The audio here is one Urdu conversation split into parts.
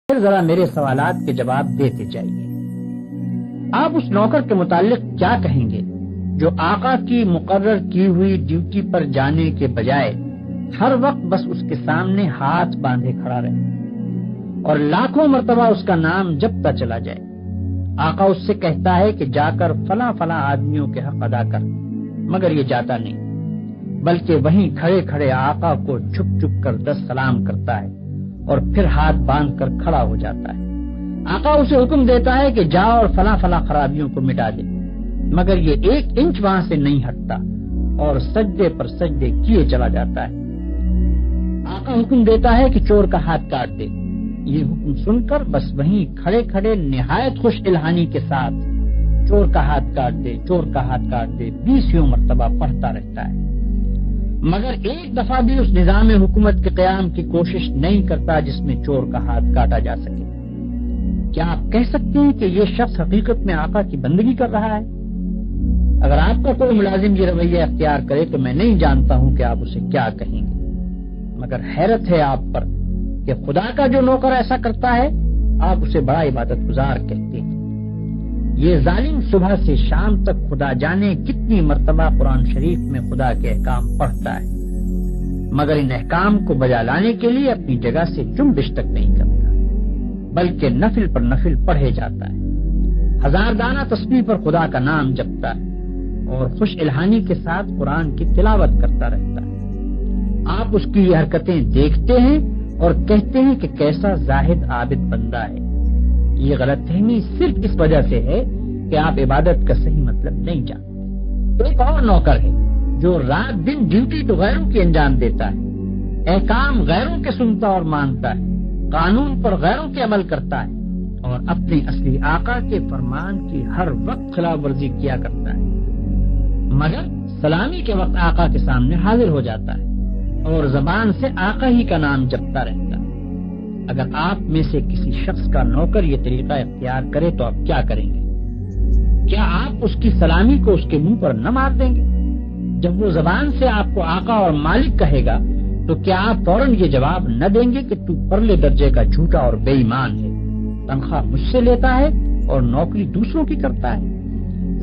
پھر ذرا میرے سوالات کے جواب دیتے جائیے۔ آپ اس نوکر کے متعلق کیا کہیں گے جو آقا کی مقرر کی ہوئی ڈیوٹی پر جانے کے بجائے ہر وقت بس اس کے سامنے ہاتھ باندھے کھڑا رہے اور لاکھوں مرتبہ اس کا نام جپتا چلا جائے؟ آقا اس سے کہتا ہے کہ جا کر فلاں فلاں آدمیوں کے حق ادا کر، مگر یہ جاتا نہیں، بلکہ وہیں کھڑے کھڑے آقا کو جھک جھک کر 10 سلام کرتا ہے اور پھر ہاتھ باندھ کر کھڑا ہو جاتا ہے۔ آقا اسے حکم دیتا ہے کہ جا اور فلاں فلاں خرابیوں کو مٹا دے، مگر یہ 1 انچ وہاں سے نہیں ہٹتا اور سجدے پر سجدے کیے چلا جاتا ہے۔ آقا حکم دیتا ہے کہ چور کا ہاتھ کاٹ دے، یہ حکم سن کر بس وہیں کھڑے کھڑے نہایت خوش الہانی کے ساتھ چور کا ہاتھ کاٹ دے، چور کا ہاتھ کاٹ دے 20 مرتبہ پڑھتا رہتا ہے، مگر ایک دفعہ بھی اس نظام حکومت کے قیام کی کوشش نہیں کرتا جس میں چور کا ہاتھ کاٹا جا سکے۔ کیا آپ کہہ سکتے ہیں کہ یہ شخص حقیقت میں آقا کی بندگی کر رہا ہے؟ اگر آپ کا کوئی ملازم یہ رویہ اختیار کرے تو میں نہیں جانتا ہوں کہ آپ اسے کیا کہیں گے، مگر حیرت ہے آپ پر کہ خدا کا جو نوکر ایسا کرتا ہے آپ اسے بڑا عبادت گزار کہتے ہیں۔ یہ ظالم صبح سے شام تک خدا جانے کتنی مرتبہ قرآن شریف میں خدا کے احکام پڑھتا ہے، مگر ان احکام کو بجا لانے کے لیے اپنی جگہ سے جنبش تک نہیں کرتا، بلکہ نفل پر نفل پڑھے جاتا ہے، 1000 دانہ تسبیح پر خدا کا نام جپتا ہے اور خوش الہانی کے ساتھ قرآن کی تلاوت کرتا رہتا ہے۔ آپ اس کی یہ حرکتیں دیکھتے ہیں اور کہتے ہیں کہ کیسا زاہد عابد بندہ ہے۔ یہ غلط فہمی صرف اس وجہ سے ہے کہ آپ عبادت کا صحیح مطلب نہیں جانتے۔ ایک اور نوکر ہے جو رات دن ڈیوٹی تو غیروں کی انجام دیتا ہے، احکام غیروں کے سنتا اور مانتا ہے، قانون پر غیروں کے عمل کرتا ہے اور اپنے اصلی آقا کے فرمان کی ہر وقت خلاف ورزی کیا کرتا ہے، مگر سلامی کے وقت آقا کے سامنے حاضر ہو جاتا ہے اور زبان سے آقا ہی کا نام جپتا رہتا ہے۔ اگر آپ میں سے کسی شخص کا نوکر یہ طریقہ اختیار کرے تو آپ کیا کریں گے؟ کیا آپ اس کی سلامی کو اس کے منہ پر نہ مار دیں گے؟ جب وہ زبان سے آپ کو آقا اور مالک کہے گا تو کیا آپ فوراً یہ جواب نہ دیں گے کہ تو پرلے درجے کا جھوٹا اور بے ایمان ہے، تنخواہ مجھ سے لیتا ہے اور نوکری دوسروں کی کرتا ہے،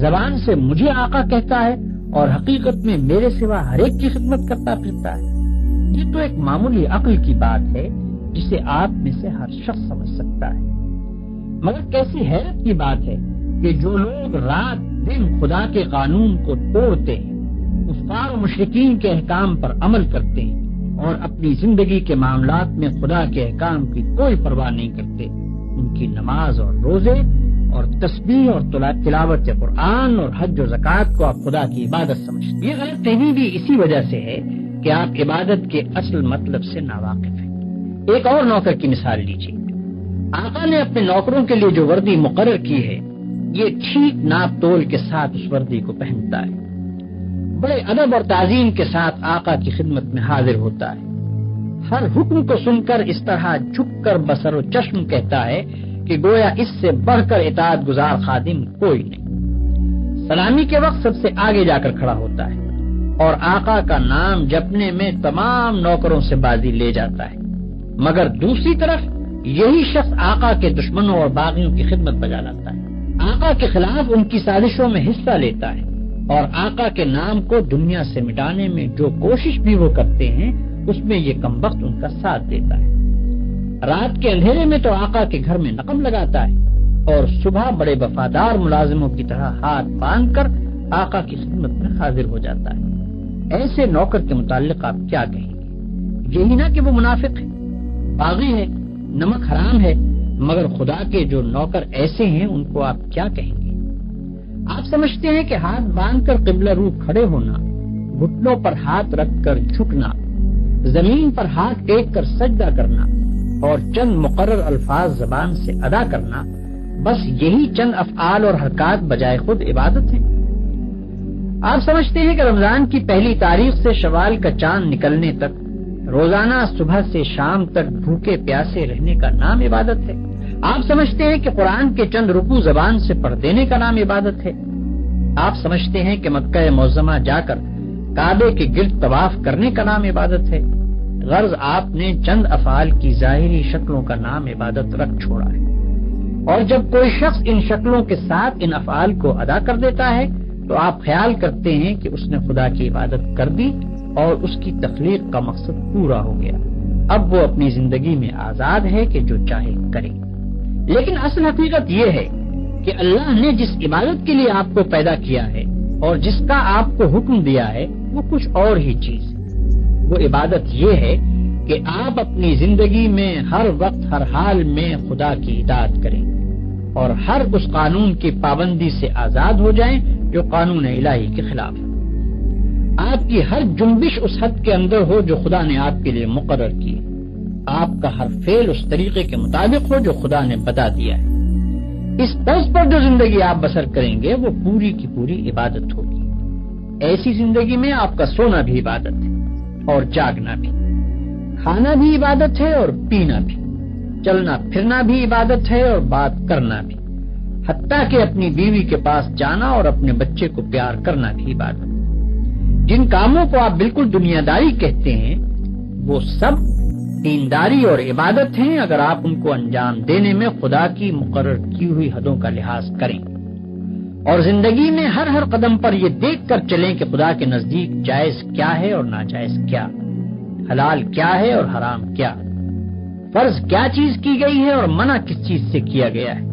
زبان سے مجھے آقا کہتا ہے اور حقیقت میں میرے سوا ہر ایک کی خدمت کرتا پھرتا ہے؟ یہ تو ایک معمولی عقل کی بات ہے جسے آپ میں سے ہر شخص سمجھ سکتا ہے، مگر کیسی حیرت کی بات ہے کہ جو لوگ رات دن خدا کے قانون کو توڑتے ہیں، کفار و مشرکین کے احکام پر عمل کرتے ہیں اور اپنی زندگی کے معاملات میں خدا کے احکام کی کوئی پرواہ نہیں کرتے، ان کی نماز اور روزے اور تسبیح اور تلاوت قرآن اور حج و زکوٰۃ کو آپ خدا کی عبادت سمجھتے ہیں۔ یہ غلط فہمی بھی اسی وجہ سے ہے کہ آپ عبادت کے اصل مطلب سے ناواقف ہیں۔ ایک اور نوکر کی مثال لیجیے۔ آقا نے اپنے نوکروں کے لیے جو وردی مقرر کی ہے، یہ ٹھیک ناپ تول کے ساتھ اس وردی کو پہنتا ہے، بڑے ادب اور تعظیم کے ساتھ آقا کی خدمت میں حاضر ہوتا ہے، ہر حکم کو سن کر اس طرح جھک کر بصر و چشم کہتا ہے کہ گویا اس سے بڑھ کر اطاعت گزار خادم کوئی نہیں۔ سلامی کے وقت سب سے آگے جا کر کھڑا ہوتا ہے اور آقا کا نام جپنے میں تمام نوکروں سے بازی لے جاتا ہے، مگر دوسری طرف یہی شخص آقا کے دشمنوں اور باغیوں کی خدمت بجا لاتا ہے، آقا کے خلاف ان کی سازشوں میں حصہ لیتا ہے اور آقا کے نام کو دنیا سے مٹانے میں جو کوشش بھی وہ کرتے ہیں اس میں یہ کمبخت ان کا ساتھ دیتا ہے۔ رات کے اندھیرے میں تو آقا کے گھر میں نقم لگاتا ہے اور صبح بڑے وفادار ملازموں کی طرح ہاتھ باندھ کر آقا کی خدمت میں حاضر ہو جاتا ہے۔ ایسے نوکر کے متعلق آپ کیا کہیں گے؟ یہی نہ کہ وہ منافق ہے، باغی ہے، نمک حرام ہے، مگر خدا کے جو نوکر ایسے ہیں ان کو آپ کیا کہیں گے؟ آپ سمجھتے ہیں کہ ہاتھ باندھ کر قبلہ رو کھڑے ہونا، گھٹنوں پر ہاتھ رکھ کر جھکنا، زمین پر ہاتھ ٹیک کر سجدہ کرنا اور چند مقرر الفاظ زبان سے ادا کرنا، بس یہی چند افعال اور حرکات بجائے خود عبادت ہے؟ آپ سمجھتے ہیں کہ رمضان کی پہلی تاریخ سے شوال کا چاند نکلنے تک روزانہ صبح سے شام تک بھوکے پیاسے رہنے کا نام عبادت ہے؟ آپ سمجھتے ہیں کہ قرآن کے چند رکوع زبان سے پڑھ دینے کا نام عبادت ہے؟ آپ سمجھتے ہیں کہ مکہ معظمہ جا کر کعبے کے گرد طواف کرنے کا نام عبادت ہے؟ غرض آپ نے چند افعال کی ظاہری شکلوں کا نام عبادت رکھ چھوڑا ہے، اور جب کوئی شخص ان شکلوں کے ساتھ ان افعال کو ادا کر دیتا ہے تو آپ خیال کرتے ہیں کہ اس نے خدا کی عبادت کر دی اور اس کی تخلیق کا مقصد پورا ہو گیا، اب وہ اپنی زندگی میں آزاد ہے کہ جو چاہے کرے۔ لیکن اصل حقیقت یہ ہے کہ اللہ نے جس عبادت کے لیے آپ کو پیدا کیا ہے اور جس کا آپ کو حکم دیا ہے وہ کچھ اور ہی چیز ہے۔ وہ عبادت یہ ہے کہ آپ اپنی زندگی میں ہر وقت ہر حال میں خدا کی اطاعت کریں اور ہر اس قانون کی پابندی سے آزاد ہو جائیں جو قانون الہی کے خلاف ہے۔ آپ کی ہر جنبش اس حد کے اندر ہو جو خدا نے آپ کے لیے مقرر کی ہے، آپ کا ہر فعل اس طریقے کے مطابق ہو جو خدا نے بتا دیا ہے۔ اس طرز پر جو زندگی آپ بسر کریں گے وہ پوری کی پوری عبادت ہوگی۔ ایسی زندگی میں آپ کا سونا بھی عبادت ہے اور جاگنا بھی، کھانا بھی عبادت ہے اور پینا بھی، چلنا پھرنا بھی عبادت ہے اور بات کرنا بھی، حتیٰ کہ اپنی بیوی کے پاس جانا اور اپنے بچے کو پیار کرنا بھی عبادت ہے۔ جن کاموں کو آپ بالکل دنیا داری کہتے ہیں وہ سب دینداری اور عبادت ہیں اگر آپ ان کو انجام دینے میں خدا کی مقرر کی ہوئی حدوں کا لحاظ کریں اور زندگی میں ہر قدم پر یہ دیکھ کر چلیں کہ خدا کے نزدیک جائز کیا ہے اور ناجائز کیا، حلال کیا ہے اور حرام کیا، فرض کیا چیز کی گئی ہے اور منع کس چیز سے کیا گیا ہے،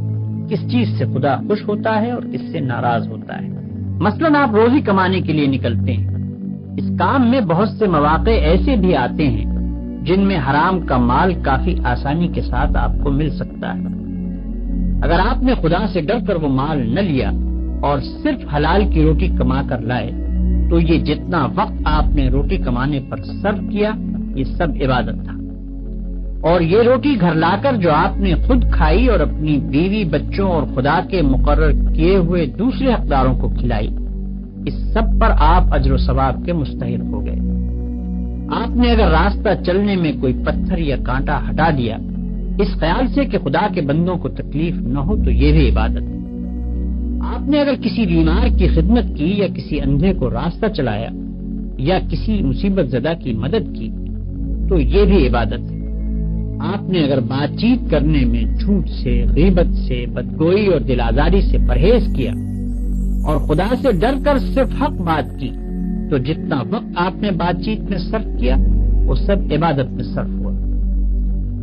کس چیز سے خدا خوش ہوتا ہے اور کس سے ناراض ہوتا ہے۔ مثلاً آپ روزی کمانے کے لیے نکلتے ہیں، اس کام میں بہت سے مواقع ایسے بھی آتے ہیں جن میں حرام کا مال کافی آسانی کے ساتھ آپ کو مل سکتا ہے۔ اگر آپ نے خدا سے ڈر کر وہ مال نہ لیا اور صرف حلال کی روٹی کما کر لائے تو یہ جتنا وقت آپ نے روٹی کمانے پر صرف کیا یہ سب عبادت تھا، اور یہ روٹی گھر لا کر جو آپ نے خود کھائی اور اپنی بیوی، بچوں اور خدا کے مقرر کیے ہوئے دوسرے حقداروں کو کھلائی، اس سب پر آپ اجر و ثواب کے مستحق ہو گئے۔ آپ نے اگر راستہ چلنے میں کوئی پتھر یا کانٹا ہٹا دیا اس خیال سے کہ خدا کے بندوں کو تکلیف نہ ہو تو یہ بھی عبادت ہے۔ آپ نے اگر کسی بیمار کی خدمت کی یا کسی اندھے کو راستہ چلایا یا کسی مصیبت زدہ کی مدد کی تو یہ بھی عبادت ہے۔ آپ نے اگر بات چیت کرنے میں جھوٹ سے، غیبت سے، بدگوئی اور دل آزاری سے پرہیز کیا اور خدا سے ڈر کر صرف حق بات کی تو جتنا وقت آپ نے بات چیت میں صرف کیا وہ سب عبادت میں صرف ہوا۔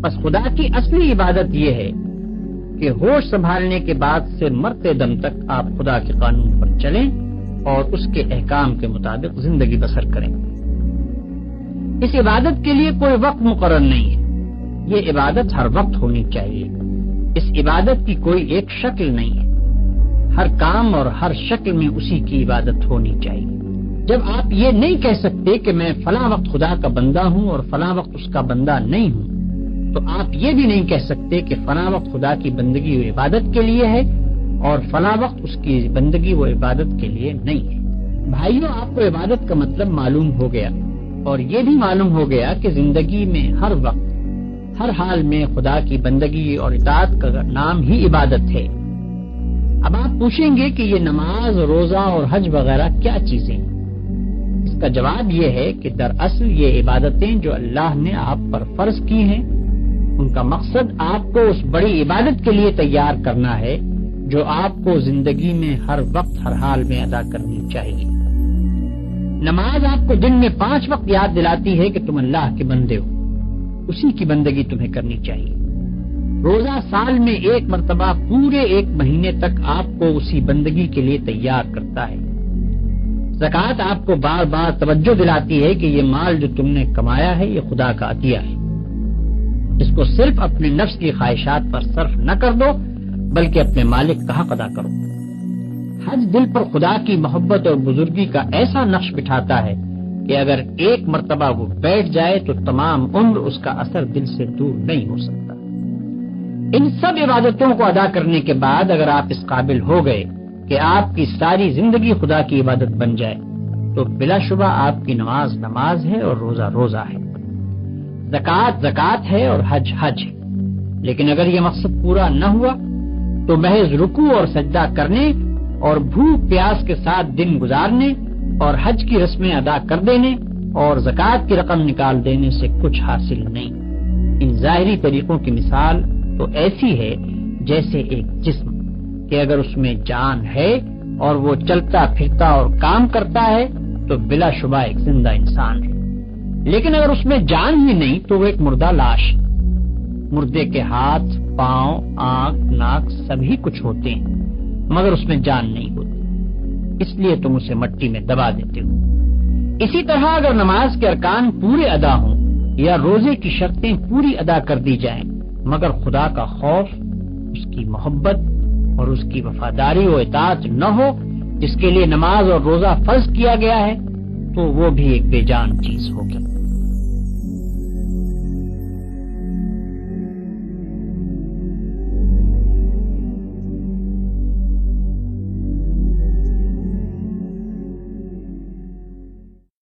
بس خدا کی اصلی عبادت یہ ہے کہ ہوش سنبھالنے کے بعد سے مرتے دم تک آپ خدا کے قانون پر چلیں اور اس کے احکام کے مطابق زندگی بسر کریں۔ اس عبادت کے لیے کوئی وقت مقرر نہیں ہے، یہ عبادت ہر وقت ہونی چاہیے۔ اس عبادت کی کوئی ایک شکل نہیں ہے، ہر کام اور ہر شکل میں اسی کی عبادت ہونی چاہیے۔ جب آپ یہ نہیں کہہ سکتے کہ میں فلاں وقت خدا کا بندہ ہوں اور فلاں وقت اس کا بندہ نہیں ہوں تو آپ یہ بھی نہیں کہہ سکتے کہ فلاں وقت خدا کی بندگی و عبادت کے لیے ہے اور فلاں وقت اس کی بندگی و عبادت کے لیے نہیں ہے۔ بھائیوں، آپ کو عبادت کا مطلب معلوم ہو گیا اور یہ بھی معلوم ہو گیا کہ زندگی میں ہر وقت ہر حال میں خدا کی بندگی اور اطاعت کا نام ہی عبادت ہے۔ اب آپ پوچھیں گے کہ یہ نماز، روزہ اور حج وغیرہ کیا چیزیں ہیں؟ اس کا جواب یہ ہے کہ دراصل یہ عبادتیں جو اللہ نے آپ پر فرض کی ہیں ان کا مقصد آپ کو اس بڑی عبادت کے لیے تیار کرنا ہے جو آپ کو زندگی میں ہر وقت ہر حال میں ادا کرنی چاہیے۔ نماز آپ کو دن میں 5 وقت یاد دلاتی ہے کہ تم اللہ کے بندے ہو، اسی کی بندگی تمہیں کرنی چاہیے۔ روزہ سال میں 1 مرتبہ پورے 1 مہینے تک آپ کو اسی بندگی کے لیے تیار کرتا ہے۔ زکوٰۃ آپ کو بار بار توجہ دلاتی ہے کہ یہ مال جو تم نے کمایا ہے یہ خدا کا عطیہ ہے، اس کو صرف اپنے نفس کی خواہشات پر صرف نہ کر دو بلکہ اپنے مالک کا حق ادا کرو۔ حج دل پر خدا کی محبت اور بزرگی کا ایسا نقش بٹھاتا ہے کہ اگر 1 مرتبہ وہ بیٹھ جائے تو تمام عمر اس کا اثر دل سے دور نہیں ہو سکتا۔ ان سب عبادتوں کو ادا کرنے کے بعد اگر آپ اس قابل ہو گئے کہ آپ کی ساری زندگی خدا کی عبادت بن جائے تو بلا شبہ آپ کی نماز نماز ہے اور روزہ روزہ ہے، زکوٰۃ زکوٰۃ ہے اور حج حج ہے۔ لیکن اگر یہ مقصد پورا نہ ہوا تو محض رکوع اور سجدہ کرنے اور بھوک پیاس کے ساتھ دن گزارنے اور حج کی رسمیں ادا کر دینے اور زکوٰۃ کی رقم نکال دینے سے کچھ حاصل نہیں۔ ان ظاہری طریقوں کی مثال تو ایسی ہے جیسے ایک جسم کہ اگر اس میں جان ہے اور وہ چلتا پھرتا اور کام کرتا ہے تو بلا شبہ ایک زندہ انسان ہے، لیکن اگر اس میں جان ہی نہیں تو وہ ایک مردہ لاش ہے۔ مردے کے ہاتھ، پاؤں، آنکھ، ناک سبھی کچھ ہوتے ہیں مگر اس میں جان نہیں ہوتی، اس لیے تم اسے مٹی میں دبا دیتے ہو۔ اسی طرح اگر نماز کے ارکان پورے ادا ہوں یا روزے کی شرطیں پوری ادا کر دی جائیں مگر خدا کا خوف، اس کی محبت اور اس کی وفاداری و اطاعت نہ ہو جس کے لیے نماز اور روزہ فرض کیا گیا ہے، تو وہ بھی ایک بے جان چیز ہوگی۔